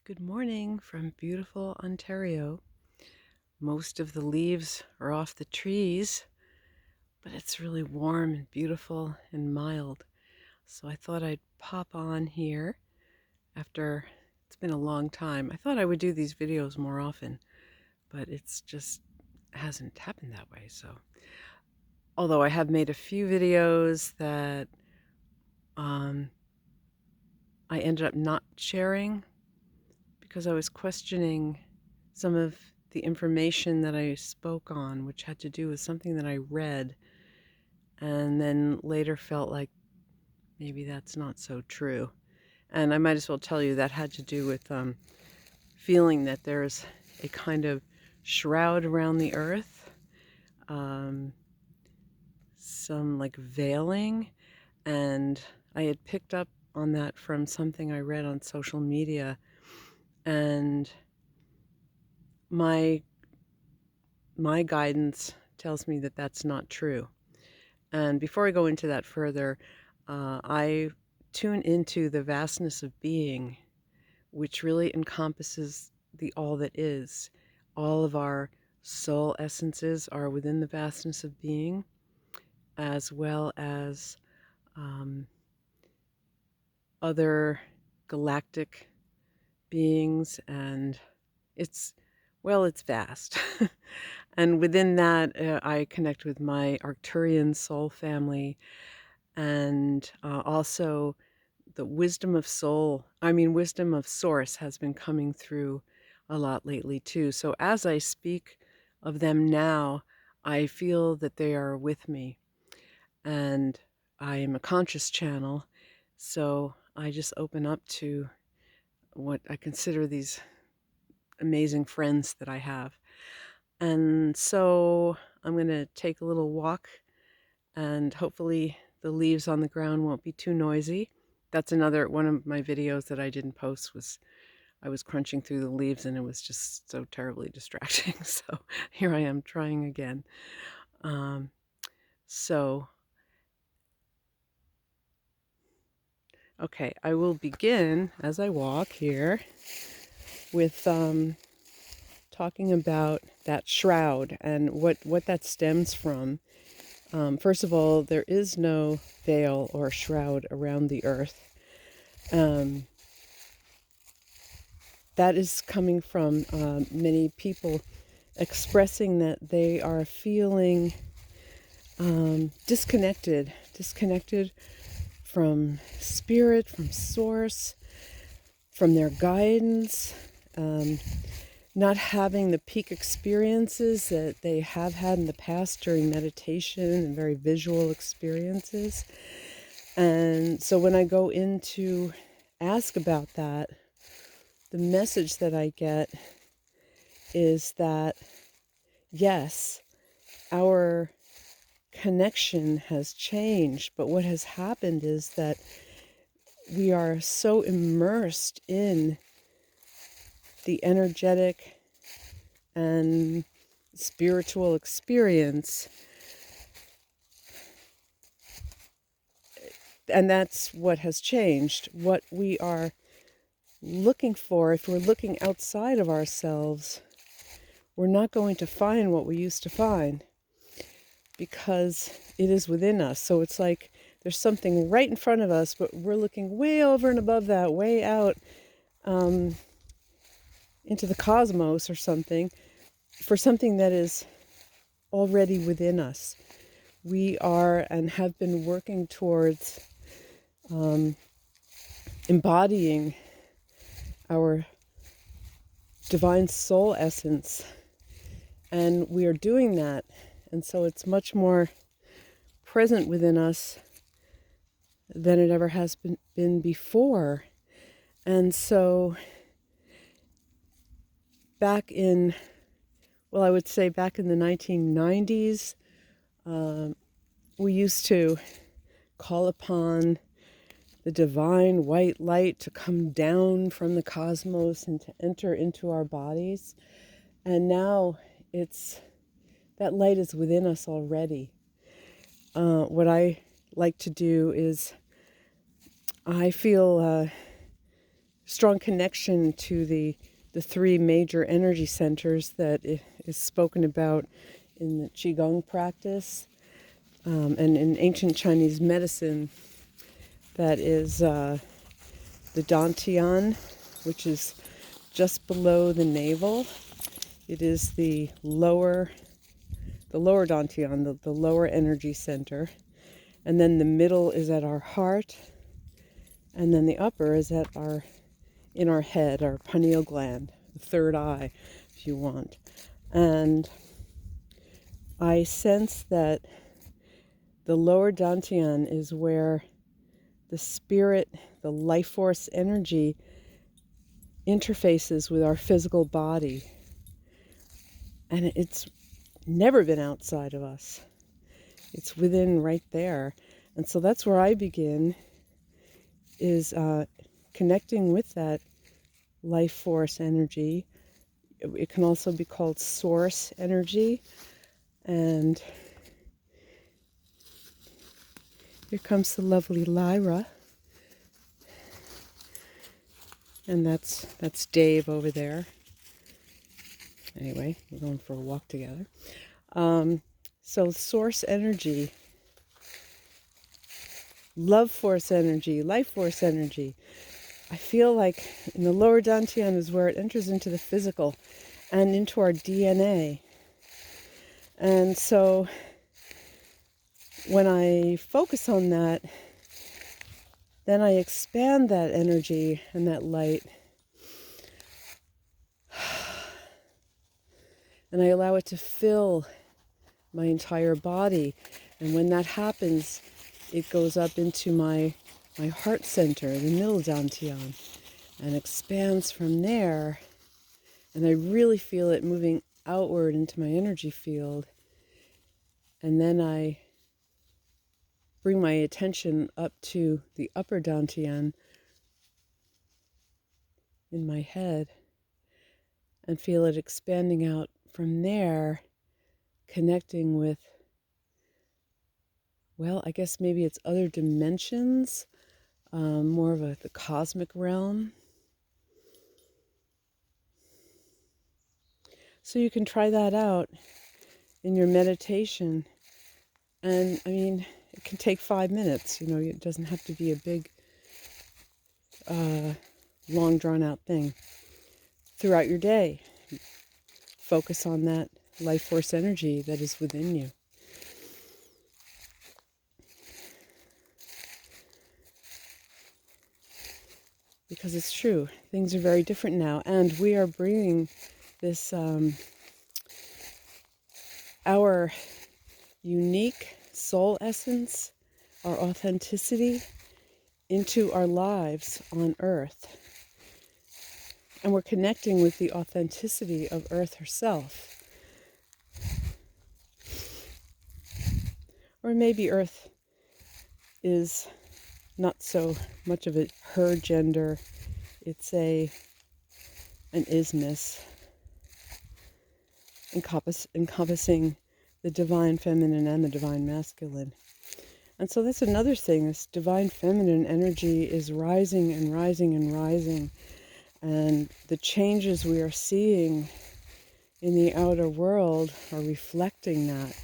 Good morning from beautiful Ontario. Most of the leaves are off the trees, but it's really warm and beautiful and mild. So I thought I'd pop on here after it's been a long time. I thought I would do these videos more often, but it's just hasn't happened that way. So although I have made a few videos that I ended up not sharing because I was questioning some of the information that I spoke on, which had to do with something that I read, and then later felt like maybe that's not so true. And I might as well tell you that had to do with feeling that there's a kind of shroud around the earth, some like veiling, and I had picked up on that from something I read on social media, and my guidance tells me that that's not true. And before I go into that further, I tune into the vastness of being, which really encompasses the all that is. All of our soul essences are within the vastness of being, as well as other galactic beings, and it's vast. And within that, I connect with my Arcturian soul family, and also the wisdom of wisdom of source has been coming through a lot lately too. So as I speak of them now, I feel that they are with me, and I am a conscious channel. So I just open up to what I consider these amazing friends that I have. And so I'm going to take a little walk, and hopefully the leaves on the ground won't be too noisy. That's another one of my videos that I didn't post. Was I was crunching through the leaves and it was just so terribly distracting. So here I am trying again. Um, so, okay, I will begin as I walk here with talking about that shroud and what that stems from. First of all, there is no veil or shroud around the earth. That is coming from many people expressing that they are feeling disconnected from spirit, from source, from their guidance, not having the peak experiences that they have had in the past during meditation and very visual experiences. And so when I go in to ask about that, the message that I get is that, yes, our connection has changed, but what has happened is that we are so immersed in the energetic and spiritual experience, and that's what has changed. What we are looking for, if we're looking outside of ourselves, we're not going to find what we used to find, because it is within us. So it's like there's something right in front of us, but we're looking way over and above that, way out into the cosmos or something, for something that is already within us. We are and have been working towards embodying our divine soul essence, and we are doing that, and so it's much more present within us than it ever has been before. And so back in the 1990s, we used to call upon the divine white light to come down from the cosmos and to enter into our bodies. And now that light is within us already. What I like to do is, I feel strong connection to the three major energy centers that is spoken about in the Qigong practice and in ancient Chinese medicine. That is the Dantian, which is just below the navel. It is the lower Dantian, the lower energy center. And then the middle is at our heart. And then the upper is in our head, our pineal gland, the third eye, if you want. And I sense that the lower Dantian is where the spirit, the life force energy interfaces with our physical body. And it's never been outside of us. It's within right there. And so that's where I begin, is connecting with that life force energy. It can also be called source energy. And here comes the lovely Lyra. And that's Dave over there. Anyway, we're going for a walk together. So source energy, love force energy, life force energy. I feel like in the lower Dantian is where it enters into the physical and into our DNA. And so when I focus on that, then I expand that energy and that light. And I allow it to fill my entire body. And when that happens, it goes up into my heart center, the middle Dantian, and expands from there. And I really feel it moving outward into my energy field. And then I bring my attention up to the upper Dantian in my head and feel it expanding out from there, connecting with, well, I guess maybe it's other dimensions, more of the cosmic realm. So you can try that out in your meditation. And I mean, it can take 5 minutes, it doesn't have to be a big, long drawn out thing. Throughout your day, focus on that life force energy that is within you. Because it's true, things are very different now, and we are bringing this, our unique soul essence, our authenticity, into our lives on Earth. And we're connecting with the authenticity of Earth herself. Or maybe Earth is not so much of her gender. It's an ismus encompassing the divine feminine and the divine masculine. And so that's another thing. This divine feminine energy is rising and rising and rising. And the changes we are seeing in the outer world are reflecting that.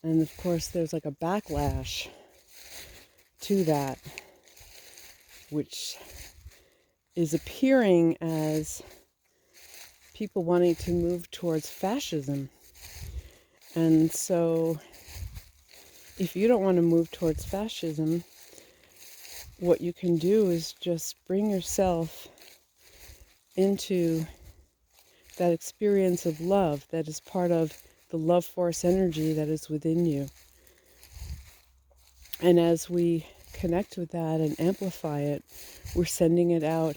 And of course, there's like a backlash to that, which is appearing as people wanting to move towards fascism. And so if you don't want to move towards fascism, what you can do is just bring yourself into that experience of love that is part of the love force energy that is within you. And as we connect with that and amplify it, we're sending it out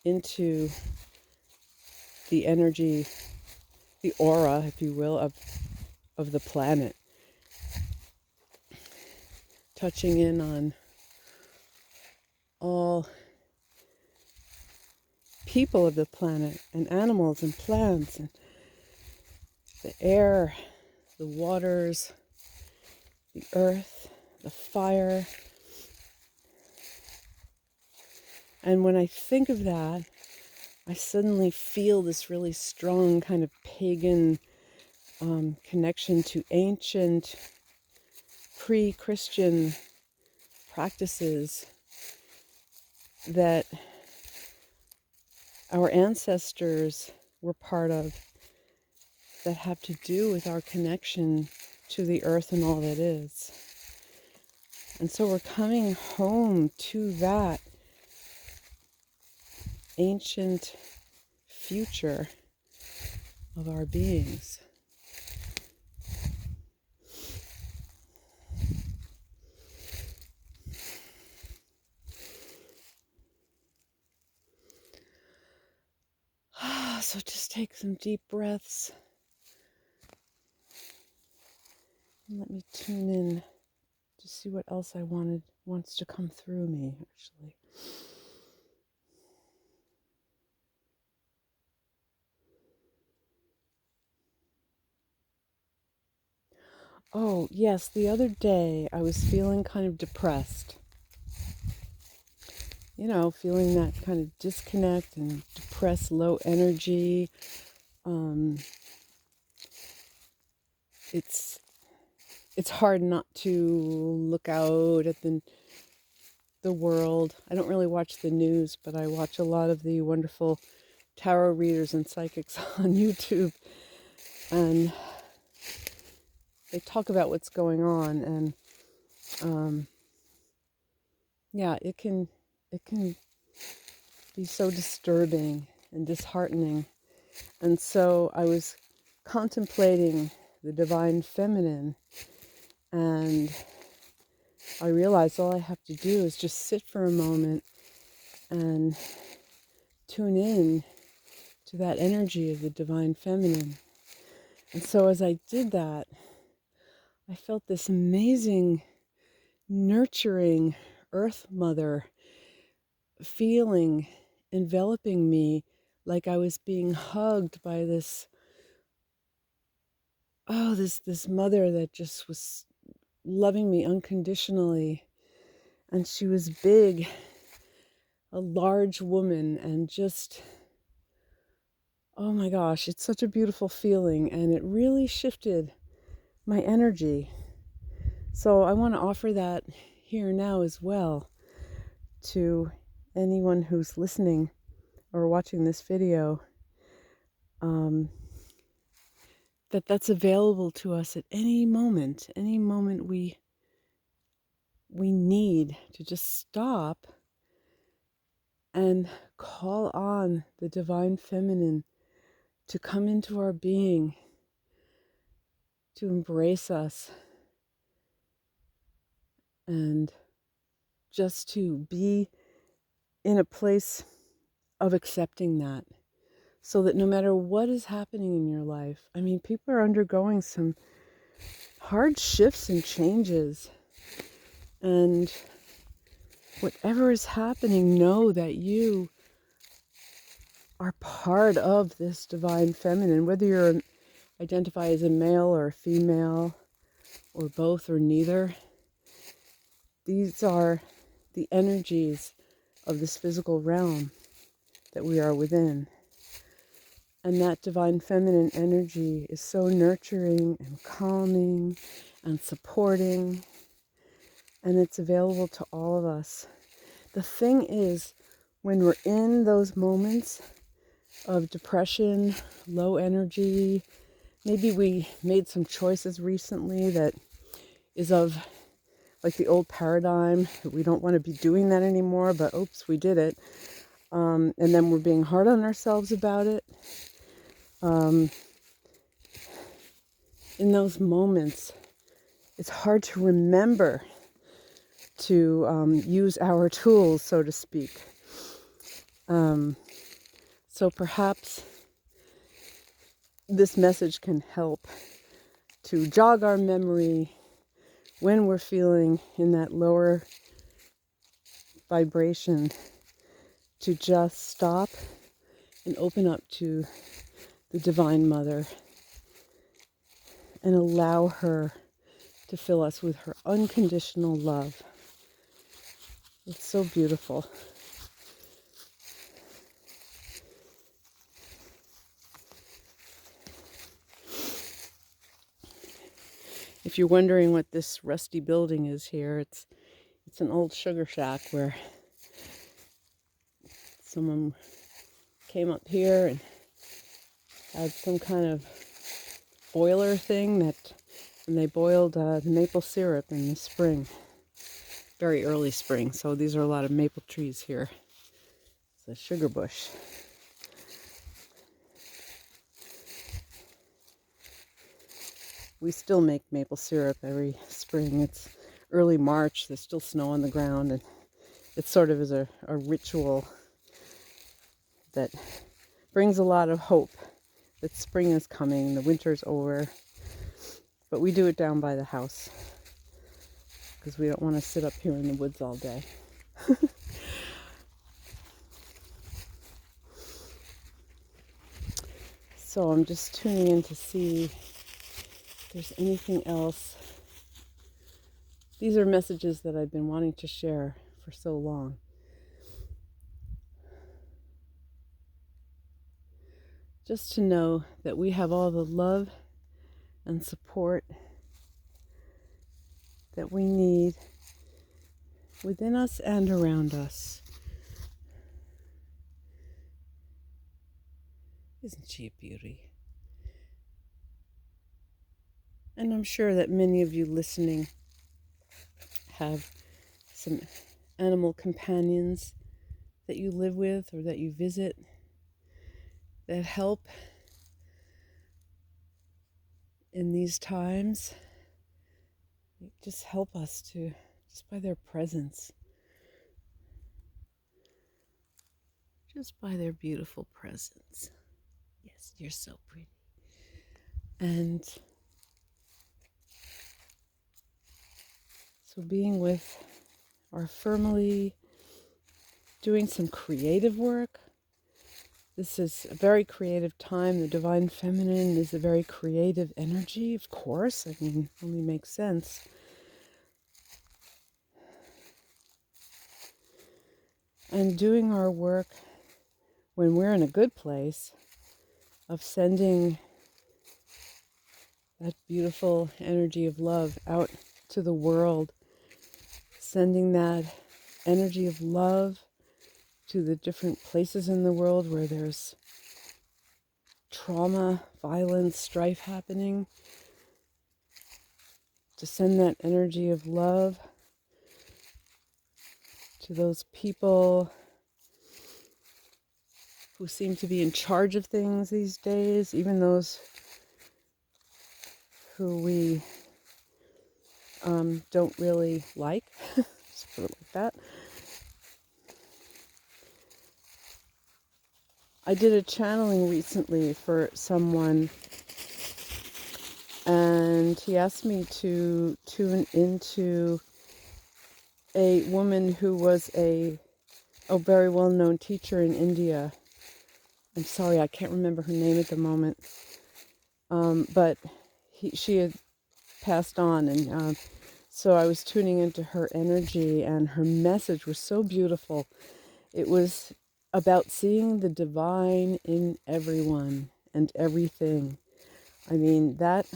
into the energy, the aura, if you will, of the planet. Touching in on all people of the planet, and animals and plants, and the air, the waters, the earth, the fire, And when I think of that, I suddenly feel this really strong kind of pagan connection to ancient pre-Christian practices that our ancestors were part of, that have to do with our connection to the earth and all that is. And so we're coming home to that ancient future of our beings. So just take some deep breaths and let me tune in to see what else wants to come through me, actually. Oh, yes, the other day I was feeling kind of depressed. You know, feeling that kind of disconnect and depressed, low energy. It's hard not to look out at the world. I don't really watch the news, but I watch a lot of the wonderful tarot readers and psychics on YouTube, and they talk about what's going on, and yeah, it can be so disturbing and disheartening. And so I was contemplating the divine feminine, and I realized all I have to do is just sit for a moment and tune in to that energy of the divine feminine. And so as I did that, I felt this amazing, nurturing Earth Mother feeling enveloping me, like I was being hugged by this mother that just was loving me unconditionally. And she was big, a large woman, and just, oh my gosh, it's such a beautiful feeling, and it really shifted my energy. So I want to offer that here now as well to anyone who's listening or watching this video, that's available to us at any moment we need to just stop and call on the divine feminine to come into our being, to embrace us, and just to be in a place of accepting that, so that no matter what is happening in your life, I mean, people are undergoing some hard shifts and changes, and whatever is happening, know that you are part of this divine feminine, whether you identify as a male or a female, or both or neither. These are the energies of this physical realm that we are within. And that divine feminine energy is so nurturing and calming and supporting, and it's available to all of us. The thing is, when we're in those moments of depression, low energy, maybe we made some choices recently that is of like the old paradigm, that we don't want to be doing that anymore, but oops, we did it. And then we're being hard on ourselves about it. In those moments, it's hard to remember to use our tools, so to speak. So perhaps this message can help to jog our memory when we're feeling in that lower vibration, to just stop and open up to the Divine Mother and allow her to fill us with her unconditional love. It's so beautiful. If you're wondering what this rusty building is here, it's an old sugar shack where someone came up here and had some kind of boiler thing and they boiled maple syrup in the spring, very early spring. So these are a lot of maple trees here. It's a sugar bush. We still make maple syrup every spring. It's early March. There's still snow on the ground, and it sort of is a ritual that brings a lot of hope that spring is coming, the winter's over. But we do it down by the house because we don't want to sit up here in the woods all day. So I'm just tuning in to see if there's anything else. These are messages that I've been wanting to share for so long. Just to know that we have all the love and support that we need within us and around us. Isn't she a beauty? And I'm sure that many of you listening have some animal companions that you live with or that you visit that help in these times. They just help us to, just by their presence, just by their beautiful presence. Yes, you're so pretty. And so being with our family, doing some creative work. This is a very creative time. The divine feminine is a very creative energy, of course. I mean, it only makes sense. And doing our work when we're in a good place of sending that beautiful energy of love out to the world, sending that energy of love to the different places in the world where there's trauma, violence, strife happening, to send that energy of love to those people who seem to be in charge of things these days, even those who we don't really like, just put it like that. I did a channeling recently for someone, and he asked me to tune into a woman who was a very well-known teacher in India. I'm sorry, I can't remember her name at the moment, but she had passed on, and so I was tuning into her energy, and her message was so beautiful. It was about seeing the divine in everyone and everything. I mean, that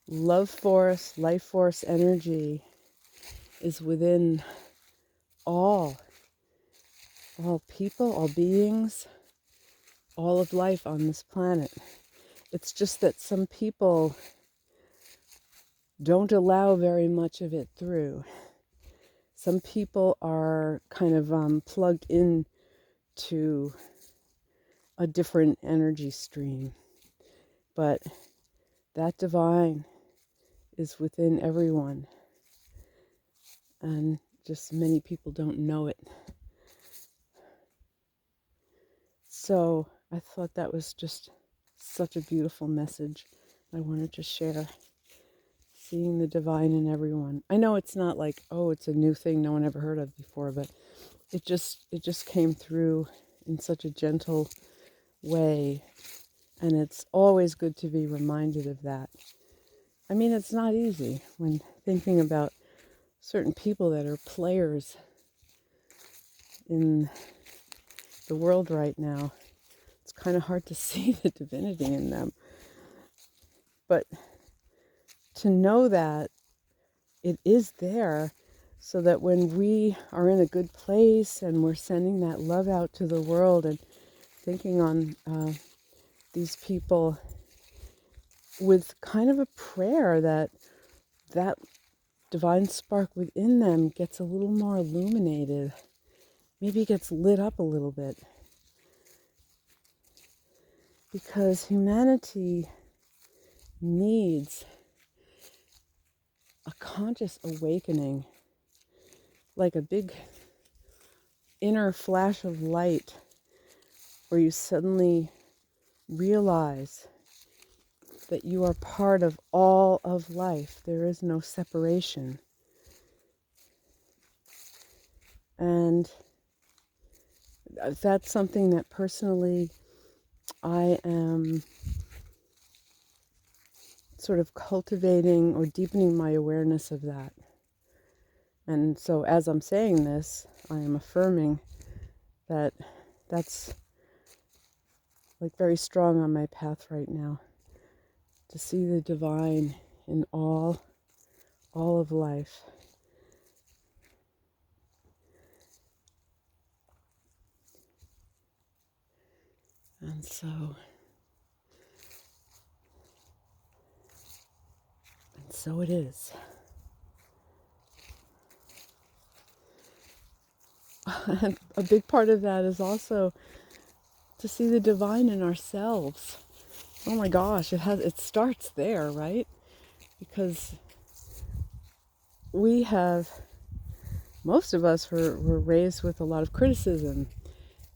love force, life force energy is within all people, all beings, all of life on this planet. It's just that some people don't allow very much of it through. Some people are kind of plugged in to a different energy stream. But that divine is within everyone. And just many people don't know it. So I thought that was just such a beautiful message I wanted to share. Seeing the divine in everyone. I know it's not like, oh, it's a new thing no one ever heard of before, but it just came through in such a gentle way, and it's always good to be reminded of that. I mean, it's not easy when thinking about certain people that are players in the world right now. It's kind of hard to see the divinity in them. But to know that it is there, so that when we are in a good place and we're sending that love out to the world and thinking on these people with kind of a prayer, that that divine spark within them gets a little more illuminated, maybe gets lit up a little bit. Because humanity needs a conscious awakening, like a big inner flash of light where you suddenly realize that you are part of all of life. There is no separation. And that's something that personally I am sort of cultivating or deepening my awareness of that. And so as I'm saying this, I am affirming that that's like very strong on my path right now, to see the divine in all of life. And so it is. And a big part of that is also to see the divine in ourselves. Oh my gosh, it starts there, right? Because most of us were raised with a lot of criticism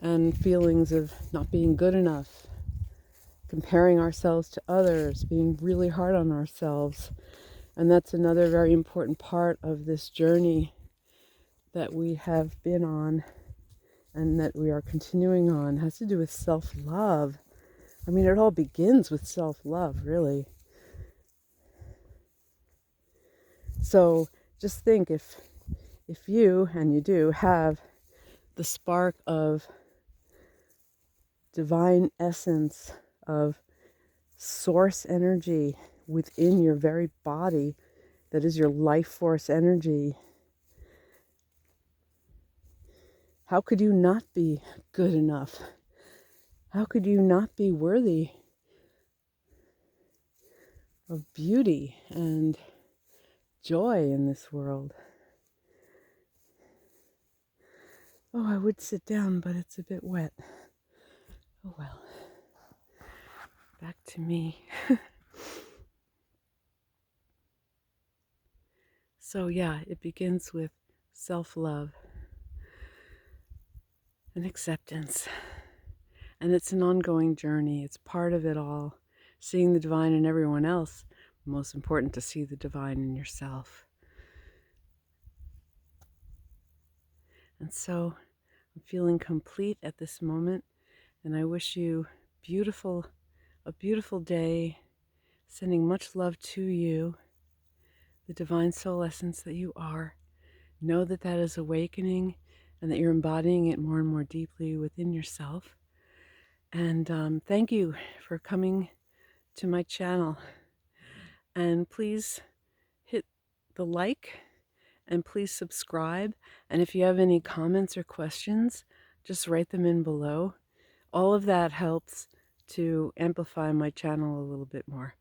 and feelings of not being good enough, comparing ourselves to others, being really hard on ourselves. And that's another very important part of this journey that we have been on and that we are continuing on. It has to do with self-love. I mean, it all begins with self-love, really. So just think, if you, and you do, have the spark of divine essence, of source energy within your very body, that is your life force energy, how could you not be good enough? How could you not be worthy of beauty and joy in this world? Oh, I would sit down, but it's a bit wet. Oh well. Back to me. So yeah, it begins with self-love and acceptance. And it's an ongoing journey. It's part of it all. Seeing the divine in everyone else, most important to see the divine in yourself. And so I'm feeling complete at this moment, and I wish you a beautiful day, sending much love to you, the divine soul essence that you are. Know that that is awakening and that you're embodying it more and more deeply within yourself. And thank you for coming to my channel. And please hit the like, and please subscribe. And if you have any comments or questions, just write them in below. All of that helps to amplify my channel a little bit more.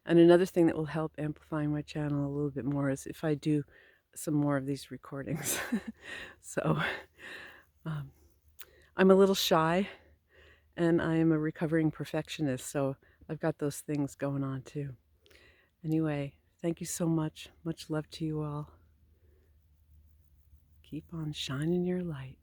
And another thing that will help amplifying my channel a little bit more is if I do some more of these recordings. So I'm a little shy, and I am a recovering perfectionist, so I've got those things going on too. Anyway, thank you so much. Much love to you all. Keep on shining your light.